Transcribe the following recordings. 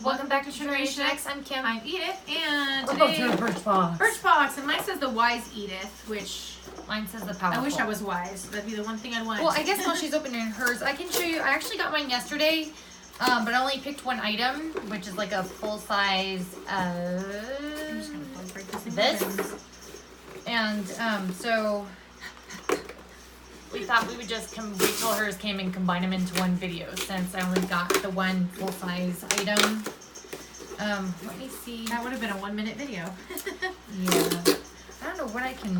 Welcome back to Generation X. I'm Kim. I'm Edith, and Welcome today to Birchbox. Birchbox, and mine says the wise Edith, which Mine says the powerful. I wish I was wise. That'd be the one thing I'd want. Well, I guess while she's opening hers, I can show you. I actually got mine yesterday, but I only picked one item, which is like a full size. I'm just gonna break this thing This, open. and so we thought we would just wait till hers came and combine them into one video, since I only got the one full size item. Let me see. That would have been a 1-minute video. Yeah. I don't know what I can.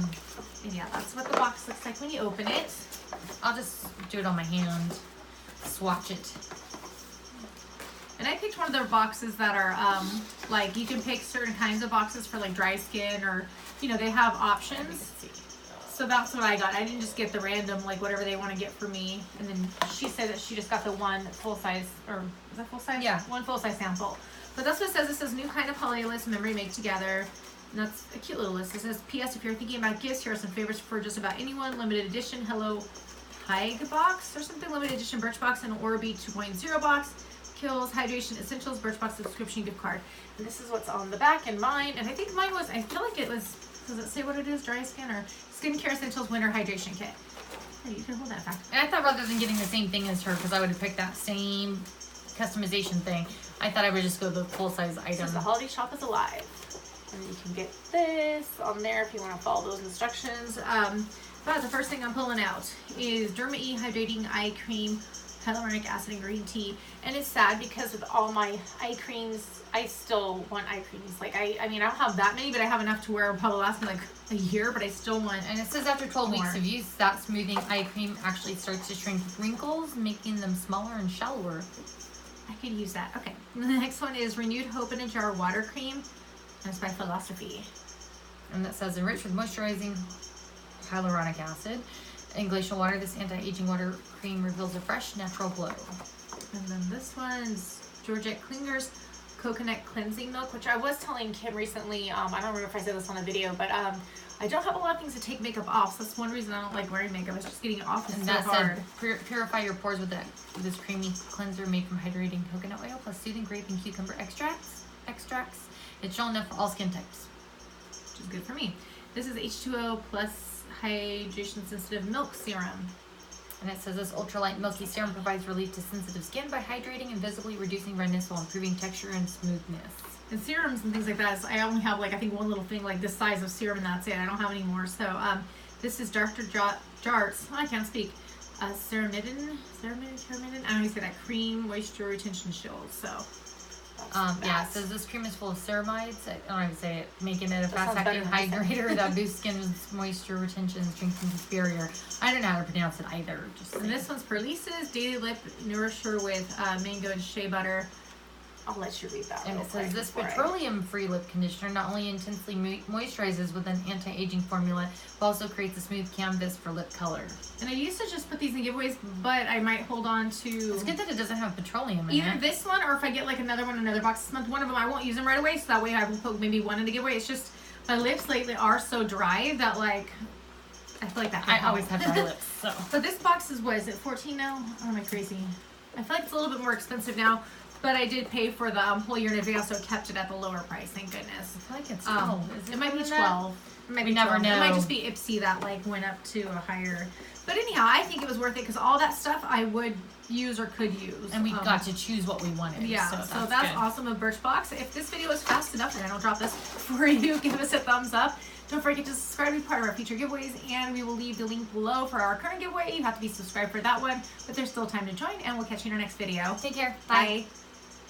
And yeah, that's what the box looks like when you open it. I'll just do it on my hand. Swatch it. And I picked one of their boxes that are like you can pick certain kinds of boxes for like dry skin, or you know, they have options. So that's what I got. I didn't just get the random, like whatever they want to get for me. And then she said that she just got the one full size, or is that full size? Yeah. One full size sample. But that's what it says. It says new kind of holiday list, memory made together. And that's a cute little list. It says, P.S. if you're thinking about gifts, here are some favorites for just about anyone. Limited edition Hello Hig box or something. Limited edition Birchbox and Orbi 2.0 box. Kills Hydration Essentials Birchbox subscription gift card. And this is what's on the back and mine. And I think mine was, I feel like it was, does it say what it is? Dry skin or skincare essentials winter hydration kit. Hey, you can hold that back. And I thought rather than getting the same thing as her, because I would have picked that same customization thing, I thought I would just go the full size item. Says the holiday shop is alive. And you can get this on there if you want to follow those instructions. But the first thing I'm pulling out is Derma E Hydrating Eye Cream, hyaluronic acid and green tea. And it's sad because with all my eye creams, I still want eye creams. Like I mean, I don't have that many, but I have enough to wear probably last me like a year, but I still want. And it says after 12 more. weeks of use, that smoothing eye cream actually starts to shrink wrinkles, making them smaller and shallower. I could use that. Okay. And the next one is Renewed Hope in a Jar Water Cream. And it's by Philosophy. And that says enriched with moisturizing hyaluronic acid and glacial water. This anti-aging water cream reveals a fresh, natural glow. And then this one's Georgette Klinger's Coconut Cleansing Milk, which I was telling Kim recently. I don't remember if I said this on a video, but I don't have a lot of things to take makeup off. So that's one reason I don't like wearing makeup. It's just getting it off. It's And so that hard. said, purify your pores with this creamy cleanser made from hydrating coconut oil plus soothing grape and cucumber extracts. It's shown enough for all skin types, Which is good for me. This is H2O plus hydration sensitive milk serum. and it says this ultralight milky serum provides relief to sensitive skin by hydrating and visibly reducing redness while improving texture and smoothness. And serums and things like that, I only have like I think one little thing like this size of serum, and that's it. I don't have any more. So this is Dr. Jart's. I can't speak. Ceramidin. I don't know how you say that. Cream moisture retention shield. So. Yeah, it says this cream is full of ceramides. I don't know how to say it, making it a That sounds fast-acting better than I said. hydrator that boosts skin's moisture retention and strengthens its barrier. I don't know how to pronounce it either. Just And this one's Perlisa's Daily Lip Nourisher with mango and shea butter. I'll let you read that. And real it says quick this before I- petroleum-free lip conditioner not only intensely moisturizes with an anti-aging formula, but also creates a smooth canvas for lip color. And I used to just put these in giveaways, but I might hold on to It's good that it doesn't have petroleum in either it. this one, or if I get like another box this month, one of them I won't use them right away, so that way I will put maybe one in the giveaway. It's just my lips lately are so dry that like I feel like that. I always have dry lips, so. But this box is, what is it, 14 now? Or am I crazy? I feel like it's a little bit more expensive now, but I did pay for the whole year in advance, so it kept it at the lower price. Thank goodness. I feel like it's 12. It might be more than that? 12. It might We be never 12. It might know. just be Ipsy that like went up to a higher. But anyhow, I think it was worth it because all that stuff I would use or could use. And we got to choose what we wanted. Yeah, so that's good. awesome of Birchbox. If this video is fast enough and I don't drop this for you, give us a thumbs up. Don't forget to subscribe to be part of our future giveaways, and we will leave the link below for our current giveaway. You have to be subscribed for that one, but there's still time to join, and we'll catch you in our next video. Take care. Bye. Bye.